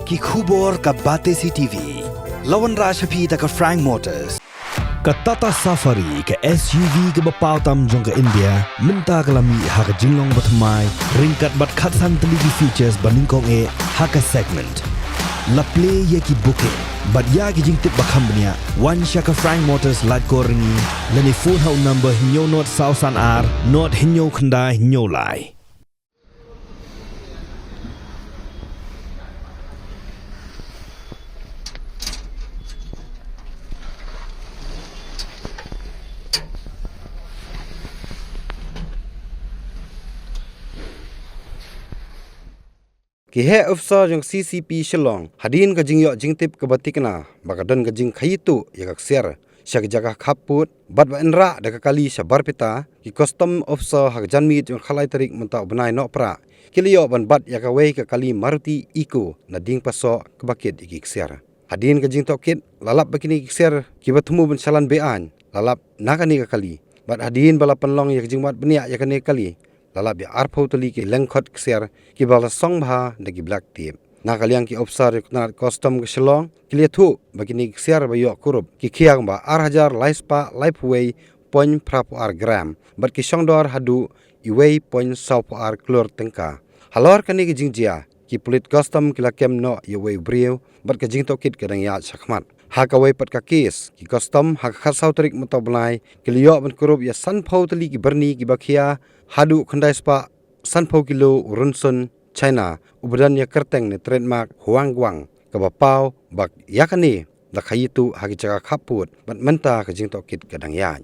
ki khubor ka Bate CTV. Lawan Rashapi ta ka Frank Motors. Ka Tata Safari ka SUV ka bapau tam jong ka India minta kalami ha ka jinglong batmai ringkat bat khatsan teligi features baningkong e ha ka segment. La play ye ki booking but ya ki jing tip bakam bnia one shaka Frank Motors lat ko ringi lani phone hau number hinyo not sausan ar not hinyo khanda hinyo lai. Ki he officer jong CCP Shillong hadin ka jing yo jing tip ka batikna bakadan ka jing khayitu ya ka ser syak jaga khaput bat ba enra da ka kali sabar pita ki custom officer hak janmi jong khalai tarik menta benai no pra kilio ban bat ya ka wei ka kali Maruti Eco na ding paso ka bakit iki ser hadin ka jing tokit lalap bakini ki ser ki batmu ben salan bean lalap nakani ka kali bat hadin bala penlong ya ka jing mat benia ya ka ne kali lalap ya arpau tali ki lengkot kser ki bala song bha dagi black tip na kaliang ki officer na custom ke Shillong ki thu bagini kser ba yo kurup ki khiang ba 8000 laispa lifeway point prapo ar gram bat ki songdor hadu iway point saupo ar klor tengka halor kani ki jingjia ki polit custom ki lakem no iway brio bat ka jing tokit kadang ya sakmat hakawai pat ka kes ki custom hak khasau tarik matoblai ki liyo ban kurup ya san phau tali ki berni ki bakhia hadu khandai spa san phau kilo urunsun China ubadan ya kerteng ne trademark huangguang ka bapau bak yakani la khayitu hagi jaga khaput bat menta ka jing tokit kadang ya